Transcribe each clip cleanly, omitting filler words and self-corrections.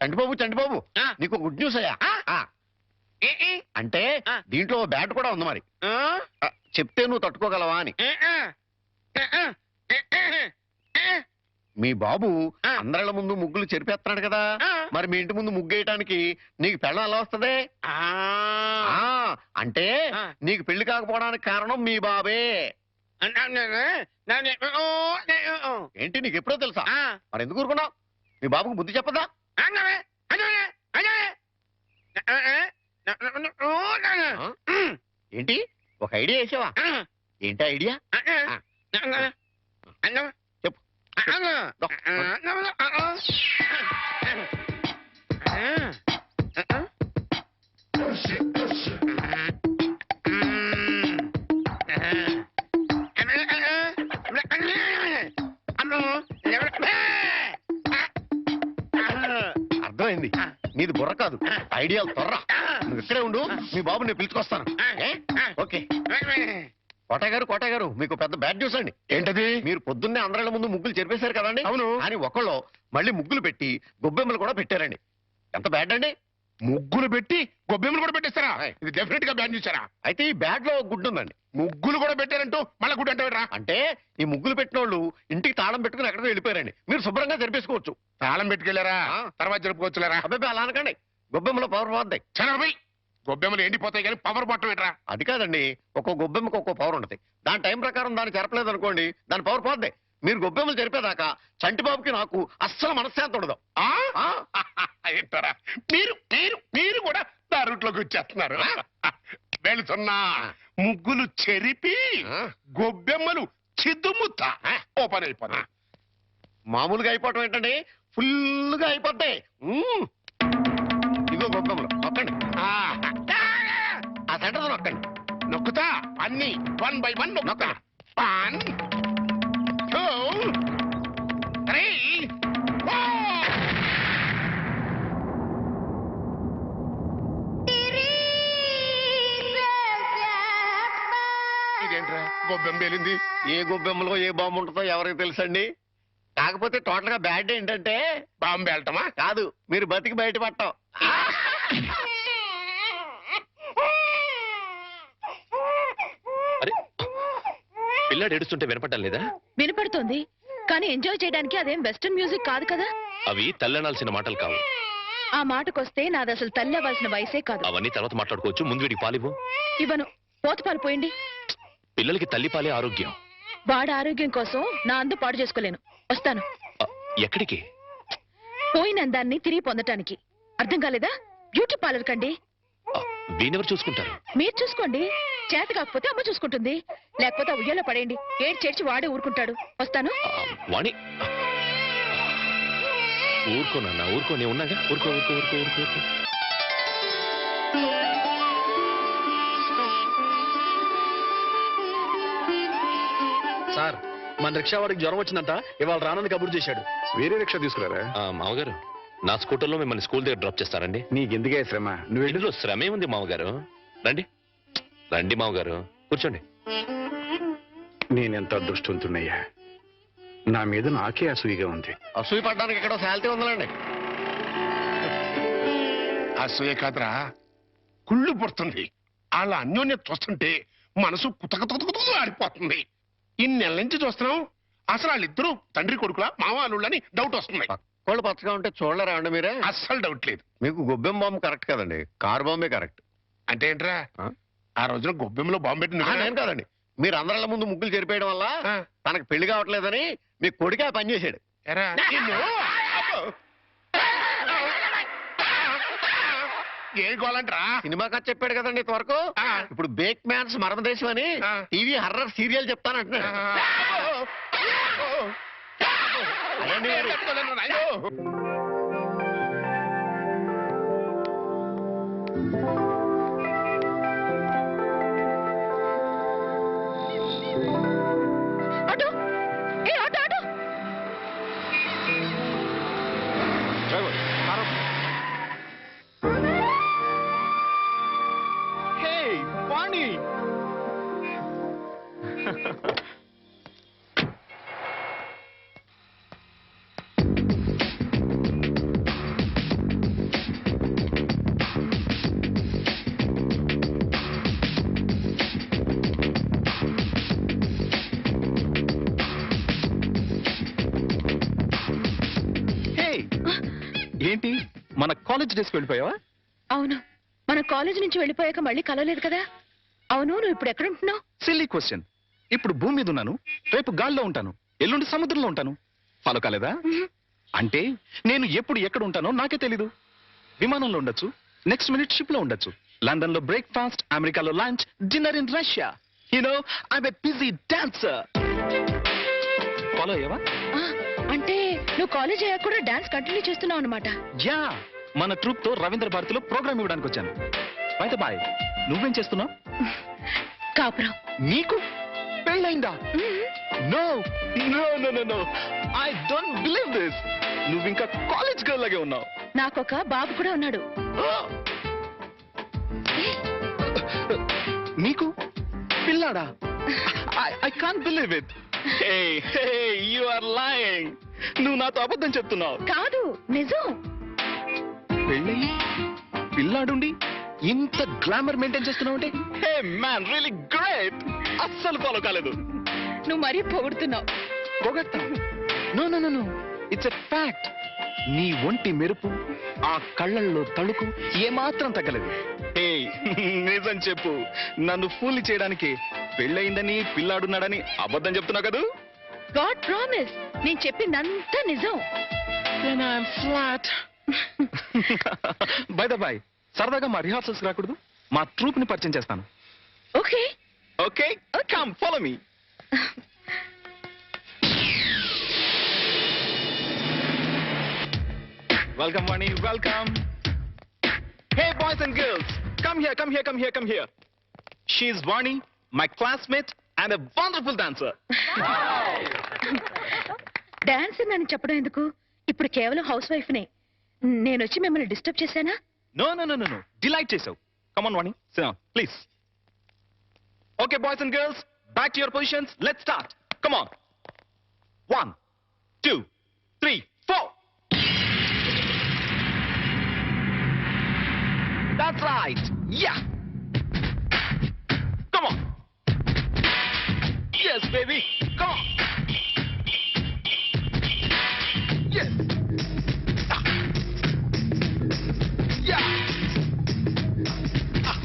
చంటిబాబు నీకు good news అయ్యా. అంటే దీంట్లో బ్యాట్ కూడా ఉంది మరి. చెప్తే నువ్వు తట్టుకోగలవా అని. మీ బాబు అందరిళ్ళ ముందు ముగ్గులు చెరిపేస్తున్నాడు కదా, మరి మీ ఇంటి ముందు ముగ్గేయటానికి నీకు పెళ్ళం ఎలా వస్తుంది? అంటే నీకు పెళ్లి కాకపోవడానికి కారణం మీ బాబే. ఏంటి నీకు ఎప్పుడో తెలుసా? మరి ఎందుకు ఊరుకున్నావు? మీ బాబుకు బుద్ధి చెప్పదా? ఏంటి ఒక ఐడియా వేసావా? ఏంటి ఐడియా? చెప్పు. అర్థమైంది, నీది బుర్ర కాదు, ఐడియాలు తొర్రా. నువ్వు ఇక్కడే ఉండు, మీ బాబు నేను పిలుచుకొస్తాను. ఓకే. కోటయ్య గారు మీకు పెద్ద బ్యాడ్ న్యూస్ అండి. ఏంటది? మీరు పొద్దున్నే అందరిళ్ళ ముందు ముగ్గులు చెరిపేశారు కదండి. అవును. అని ఒకళ్ళు మళ్ళీ ముగ్గులు పెట్టి గొబ్బెమ్మలు కూడా పెట్టారండి. ఎంత బ్యాడ్ అండి? ముగ్గులు పెట్టి గొబ్బెమ్మలు కూడా పెట్టేస్తారా? ఇది డెఫినెట్ గా బ్యాడ్ న్యూస్. అయితే ఈ బ్యాడ్ లో గుడ్డు ఉందండి. ముగ్గులు కూడా పెట్టారంటూ మళ్ళీ గుడ్డు అంటే అంటే ఈ ముగ్గులు పెట్టిన వాళ్ళు ఇంటికి తాళం పెట్టుకుని ఎక్కడికి వెళ్ళిపోయారండి. మీరు శుభ్రంగా జరిపేసుకోవచ్చు. తాళం పెట్టుకెళ్ళారా? తర్వాత జరుపుకోవచ్చులేరా? అబ్బాయి అలా అనకండి, గొబ్బెమ్మలో పవర్ పోద్దాయి. చనభై గొబ్బెమ్మలు ఎండిపోతాయి కానీ పవర్ పట్టడం ఏంట్రా? అది కాదండి, ఒక్కో గొబ్బెమ్మకి ఒక్కో పవర్ ఉంటుంది. దాని టైం ప్రకారం దాన్ని చెరపలేదు అనుకోండి, దాని పవర్ పోద్ది. మీరు గొబ్బెమ్మలు జరిపేదాకా చంటిబాబుకి నాకు అస్సలు మనశ్శాంతి ఉండదు. ఏంటారా మీరు మీరు మీరు కూడా నా రూట్లోకి వచ్చేస్తున్నారు. వెళుతున్నా ముగ్గులు చెరిపి గొబ్బెమ్మలు చిద్దుముత్త ఓ పని అయిపోతా. మామూలుగా అయిపోవటం ఏంటండి, ఫుల్గా అయిపోతాయి. ఇగో గొబ్బెమ్మలు నొక్కండి, ఆ సెంటర్ నొక్కండి. నొక్కుతా అన్ని 1 by 1 నొక్కుతా. 1 2 3 4. ఇదేంట్రా గొబ్బెమ్మ పేలింది? ఏ గొబ్బెమ్మలో ఏ బాంబు ఉంటుందో ఎవరికి తెలుసండి. కాకపోతే టోటల్ గా బ్యాడ్ ఏంటంటే బాంబు వెళ్ళటమా కాదు, మీరు బతికి బయట పట్టం. అరే పిల్లాడు ఏడుస్తుంటే వినపడ్డం లేదా? వినపడుతోంది, కానీ ఎంజాయ్ చేయడానికి అదేం వెస్టర్న్ మ్యూజిక్ కాదు కదా. అవి తల్లనాల్సిన మాటలు కావు. ఆ మాటకొస్తే నాది అసలు తల్లి అవ్వాల్సిన వయసే కాదు. అవన్నీ తర్వాత మాట్లాడుకోవచ్చు, ముందు వీడికి పాలివ్వు. ఇవ్వను, పోత పాలు పోయండి. పిల్లలకి తల్లి పాలే ఆరోగ్యం. వాడి ఆరోగ్యం కోసం నా అందు పాడు చేసుకోలేను. వస్తాను. ఎక్కడికి? పోయిన అందాన్ని తిరిగి పొందటానికి. అర్థం కాలేదా? బ్యూటీ పార్లర్ కండి. వీణెవరు చూసుకుంటారు? మీరు చూసుకోండి. చేత కాకపోతే అమ్మ చూసుకుంటుంది, లేకపోతే ఉయ్యాలో పడేయండి. చేర్చి వాడే ఊరుకుంటాడు. వస్తాను. వాణి ఊరుకోనన్నా, ఊరుకో, నేను ఉన్నాగా. ఊరుకో ఊరుకో ఊరుకో ఊరుకో ఊరుకో. సార్, మన రిక్షా వాడికి జ్వరం వచ్చిందంట, ఇవాళ రానని కబురు చేశాడు. వేరే రిక్షా తీసుకురారా? మామగారు, నా స్కూటర్లో మిమ్మల్ని స్కూల్ దగ్గర డ్రాప్ చేస్తారండి. నీకెందుకే శ్రమ? నువ్వు ఇందులో శ్రమే ఉంది మామగారు. రండి రండి మామగారు, కూర్చోండి. నేనెంత అదృష్టవంతున్నయ్యా, నా మీద నాకే అసూయగా ఉంది. అసూయ పడ్డానికి ఎక్కడో శాలిటీ ఉందండి. అసూయ కాదురా, కుళ్ళు పుడుతుంది. వాళ్ళ అన్యోన్యత చూస్తుంటే మనసు కుతకుతకుతూ ఆడిపోతుంది. ఇన్ని నెలల నుంచి చూస్తున్నాం, అసలు వాళ్ళిద్దరూ తండ్రి కొడుకులా మావాళ్ళని డౌట్ వస్తుంది. కోళ్ళు పచ్చగా ఉంటే చూడలేరా అండి మీరే? అస్సలు డౌట్ లేదు. మీకు గొబ్బెమ్మ బాంబు కరెక్ట్ కదండి, కారు బాంబే కరెక్ట్. అంటే ఏంట్రా, ఆ రోజున గొబ్బెమ్మలో బాంబు పెట్టింది నేను కాదండి. మీరు అందరిళ్ళ ముందు ముగ్గులు చెరిపేయడం వల్ల తనకు పెళ్లి కావట్లేదని మీ కొడుకే పని చేశాడు. ఏ గోలంట్రా? సినిమా కథ చెప్పాడు కదండి ఇంతవరకు. ఇప్పుడు బేక్ మ్యాన్స్ మరమదేశం అని టీవీ హర్రర్ సీరియల్ చెప్తానంటున్నాడు. ఆటో, ఏ ఆటో ఆటో. వాణి, ఏంటి మన కాలేజ్ డేస్కి వెళ్ళిపోయావా? అవును, మన కాలేజ్ నుంచి వెళ్ళిపోయాక మళ్ళీ కలవలేదు కదా. అవును, నువ్వు ఇప్పుడు ఎక్కడ ఉంటున్నావు? Silly question. ఇప్పుడు భూమి మీద ఉన్నాను, రేపు గాల్లో ఉంటాను, ఎల్లుండి సముద్రంలో ఉంటాను. ఫాలో కాలేదా? అంటే నేను ఎప్పుడు ఎక్కడ ఉంటానో నాకే తెలీదు. విమానంలో ఉండొచ్చు, నెక్స్ట్ మినిట్ షిప్ లో ఉండొచ్చు, లండన్ లో బ్రేక్ఫాస్ట్, అమెరికాలో lunch, dinner in Russia. You know I'm a busy dancer. Follow అయ్యావా? అంటే నువ్వు కాలేజ్ అయ్యాక కూడా డాన్స్ కంటిన్యూ చేస్తున్నావు అనమాట. యా, మన ట్రూప్ తో రవీంద్ర భారతిలో ప్రోగ్రామ్ ఇవ్వడానికి వచ్చాను. బై ద బాయ్, నువ్వేం చేస్తున్నావు? కాపురం. నీకు పెళ్ళైందా? No no no no no, I don't believe this. నువ్వు ఇంకా కాలేజ్ గర్ల్ లాగే ఉన్నావు. నాకొక బాబు కూడా ఉన్నాడు. నీకు పిల్లాడా? I can't believe it. Hey hey, you are lying. నువ్వు నాతో అబద్ధం చెప్తున్నావు. కాదు, నిజం. పెళ్ళయి పిల్లాడుండి ఇంత గ్లామర్ మెయింటైన్ చేస్తున్నావు అంటే హే మ్యాన్, రియల్లీ గ్రేట్. అస్సలు ఫాలో కాలేదు. నువ్వు మరీ పొగుడుతున్నావు. పొగట్టా? No no no no, it's a fact. నీ ఒంటి మెరుపు, ఆ కళ్ళల్లో తళుకు ఏమాత్రం తగ్గలేదు. ఏ నిజం చెప్పు, నన్ను ఫూల్ చేయడానికి పెళ్ళయిందని పిల్లాడున్నాడని అబద్ధం చెప్తున్నావు కదూ? గాడ్ ప్రామిస్, నేను చెప్పిందంతా నిజం. ఫ్లాట్. బై ద బై, సరదాగా మా రిహార్సల్స్ రాకూడదు? మా ట్రూప్ ని పరిచయం చేస్తాను. Okay okay, come follow me. Welcome, Vani. Welcome. Hey, boys and girls, come here, come here, come here, come here. She's Vani, my classmate and a wonderful dancer. Dance అని చెప్పడం ఎందుకు? ఇప్పుడు కేవలం హౌస్ వైఫ్ నే. నేను వచ్చి మిమ్మల్ని disturb చేశానా? No, no, no, no, no. Delight చేసావు. Come on, Vani. Sit down, please. Okay, boys and girls, back to your positions. Let's start. Come on. 1, 2, 3, 4. That's right. Yeah. Come on. Yes, baby. Come on. Yes. Ah. Yeah. Ah.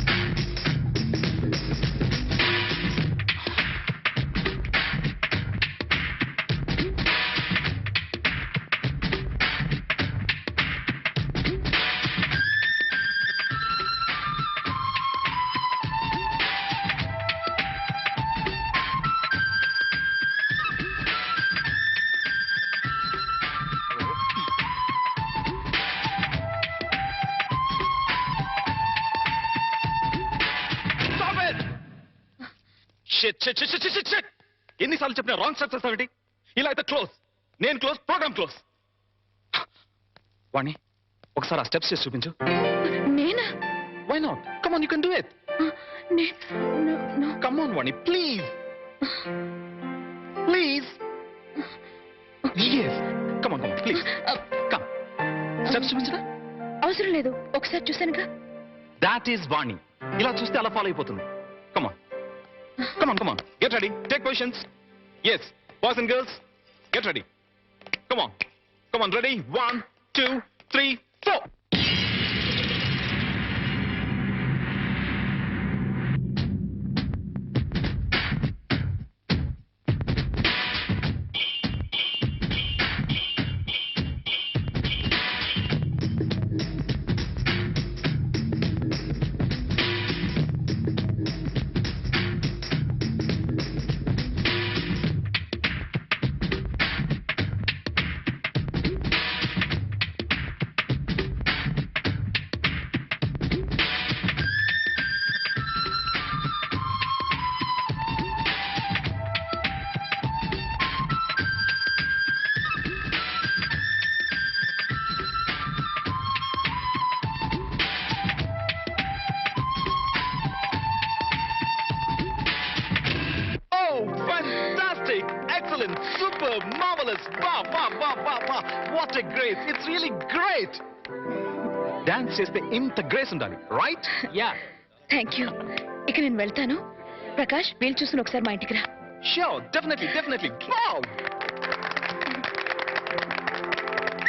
Stop it! Shit, shit, shit, shit, shit, shit! ఎన్నిసార్లు చెప్పినా wrong steps వేస్తావేంటి? ఇలా అయితే close. నేను close, programme close. వాణి, ఒకసారి ఆ steps చేసి చూపించు. నేనా? Why not? Come on, you can do it. Come on Vani, please please. yes, come on, come on, please. Come. Steps చూపించరా? అవసరం లేదు, ఒకసారి చూసానుగా. That is Vani. ఇలా చూస్తే అలా ఫాలో అయిపోతుంది. Come on. Come on, come on. Get ready. Take positions. Yes, boys and girls, get ready. Come on. Come on, ready? 1, 2, 3, 4. Fantastic! Excellent! Super! Marvelous! Wow! Wow! Wow! Wow! Wow! What a grace! It's really great! Dance చేస్తే ఇంత grace ఉండాలి, right? Yeah. Thank you. ఇక నేను వెళ్తాను. ప్రకాష్, వీలు చూసుకుని ఒకసారి మా ఇంటికి రా. Sure, definitely, definitely. Wow!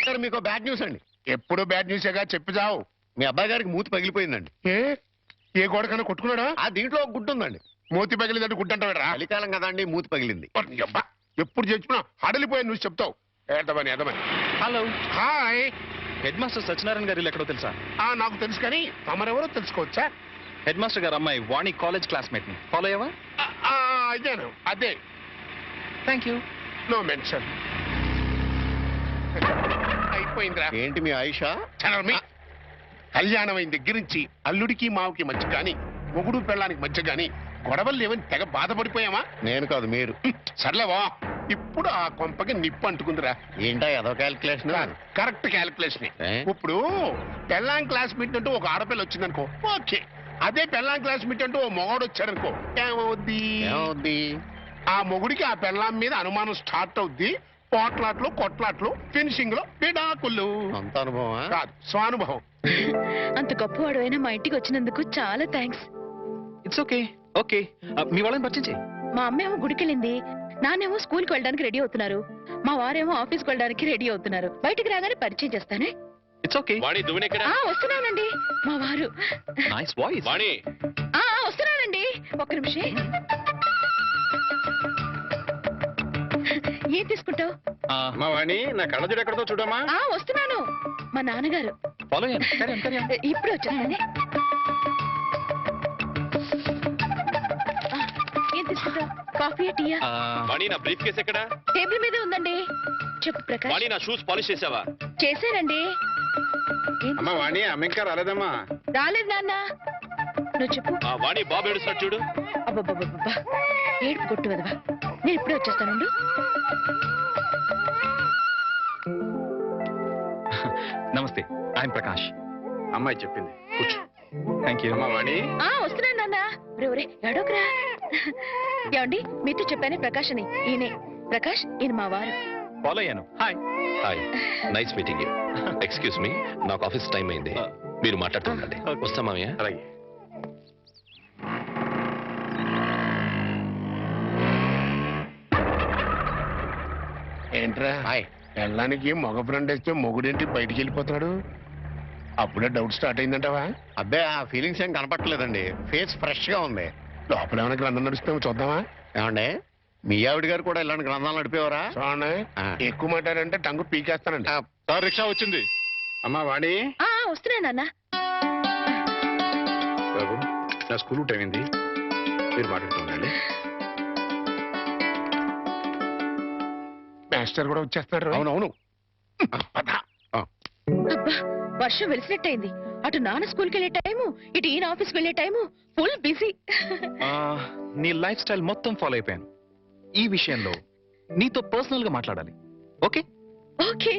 Sir, మీకు బ్యాడ్ న్యూస్ అండి. ఎప్పుడు బ్యాడ్ న్యూసేగా చెప్పి చావు. మీ అబ్బాయి గారికి మూతి పగిలిపోయిందండి. ఏ గోడకన్నా కొట్టుకున్నాడా? ఆ దీంట్లో ఒక గుడ్డు ఉందండి. మూతి పగిలిందంటే గుడ్డంటావేరా? చలికాలం కదా అండి, మూతి పగిలింది. ఎప్పుడు చెప్పినా హడలిపోయా నువ్వు చెప్తావు. ఏదమని hello, hi. Headmaster Satyanarayana garu ఎక్కడో తెలుసా? నాకు తెలుసు కానీ తమరెవరో తెలుసుకోవచ్చా? హెడ్ మాస్టర్ గారు అమ్మాయి వాణి కాలేజ్ క్లాస్మేట్ ని ఫాలో అయ్యావా? అయ్యాను. అదే. Thank you. No mention. అయిపోయిందిరా. ఏంటి మీ ఆయిషా? చనర్మి. కళ్యాణం అయిన దగ్గర నుంచి అల్లుడికి మావుకి మధ్య గాని మొగుడు పెళ్ళానికి మధ్య గాని గొడవలు లేవని తెగ బాధపడిపోయామా? నేను కాదు, మీరు. సర్లేవా, ఇప్పుడు ఆ కొంపకి నిప్పు అంటుకుందిరా. ఏంటా ఏదో క్యాల్కులేషన్? Correct calculation. ఏ? ఇప్పుడు పెళ్ళాం క్లాస్మేట్ అంటూ ఒక ఆడపిల్ల వచ్చిందనుకో, ఓకే. అదే పెళ్ళాం క్లాస్మేట్ అంటూ ఓ మొగాడు వచ్చాడనుకో, ఏమవుద్ది? ఏమవుద్ది? ఆ మొగుడికి ఆ పెళ్ళాం మీద అనుమానం స్టార్ట్ అవుద్ది. పోట్లాట్లు, కొట్లాట్లు, ఫినిషింగ్ లో విడాకులు. అంత అనుభవమా? కాదు, స్వానుభవం. అంత గొప్పవాడు అయినా మా ఇంటికి వచ్చినందుకు చాలా థ్యాంక్స్. It's okay. ఓకే, మీ వాళ్ళని పరిచయం చేయి. మా అమ్మేమో గుడికెళ్ళింది, నాన్నేమో స్కూల్ కి వెళ్ళడానికి రెడీ అవుతున్నారు, మా వారేమో ఆఫీస్కి వెళ్ళడానికి రెడీ అవుతున్నారు. బయటికి రాగానే పరిచయం చేస్తానే. It's okay. వాణి దువ్వెనెక్కడ? వస్తున్నానండి. మా వారు. Nice voice. వాణి వస్తున్నానండి, ఒక్క నిమిషం. ఏం తీసుకుంటావు? మా వాణి నా కళ్ళజోడు ఎక్కడతో చూడమ్మా. వస్తున్నాను. మా నాన్నగారు. ఫాలో అయ్యాను. ఇప్పుడు వచ్చేస్తానే. ఏం తీసుకుంటావు? కాఫీయా, టీయా? వాణి నా బ్రీఫ్ కేస్ ఎక్కడ? టేబుల్ మీదే ఉందండి. చెప్పు ప్రకాష్. వాణి నా షూస్ పాలిష్ చేసావా? చేశానండి. ఏం అమ్మా వాణి అమ్మ ఇంకా రాలేదమ్మా. రాలేదు నాన్న. నువ్వు చెప్పు. వాణి బాబు ఏడుస్తాడు చూడు. అబ్బబ్బబ్బబ్బా, ఏడుపు కొట్టు వదవా. నేను ఇప్పుడే వచ్చేస్తానండి. నమస్తే, ఐఎమ్ ప్రకాష్. అమ్మాయి చెప్పింది, కూర్చో. Thank you. అమ్మా వాణి. వస్తున్నాను నాన్న. రే ఎడోకరా. ఏమండి, మీతో చెప్పానే ప్రకాష్ అని. ఈయనే ప్రకాష్, ఈయన మా వారు. ఫాలో అయ్యాను. Hi. Hi, nice meeting you. Excuse me, నాకు ఆఫీస్ టైం అయింది, మీరు మాట్లాడుతూ ఉండండి. వస్తా మామయ్య. అలాగే. ఏంట్రా? హాయ్. పెళ్ళానికి మగ ఫ్రెండ్ వేస్తే మొగుడేంటి బయటికి వెళ్ళిపోతున్నాడు? అప్పుడే డౌట్ స్టార్ట్ అయిందంటావా? అబ్బే, ఆ ఫీలింగ్స్ ఏం కనపట్లేదండి. ఫేస్ ఫ్రెష్ గా ఉంది. లోపల ఏమైనా గ్రంథం నడుస్తామో చూద్దామా? ఏమండి, మీ ఆవిడ గారు కూడా ఇలాంటి గ్రంథాలు నడిపేవారా? చూడండి, ఎక్కువ మాట్లాడంటే టంగు పీకేస్తానండి. సార్, రిక్షా వచ్చింది. అమ్మా వాణి. వస్తున్నా నాన్న. బాబు, నా స్కూల్ టైం అయింది, మీరు మాట్లాడుతూ ఉండండి. మాస్టర్ కూడా వచ్చేస్తున్నాడు. అవునవును. అబ్బా, వర్షం వెలిసినట్టయింది. అటు నాన్న స్కూల్కి వెళ్ళే టైము, ఇటు ఈయన ఆఫీస్కి వెళ్ళే టైము. Full busy. నీ లైఫ్ స్టైల్ మొత్తం ఫాలో అయిపోయాను. ఈ విషయంలో నీతో పర్సనల్ గా మాట్లాడాలి. ఓకే? ఓకే.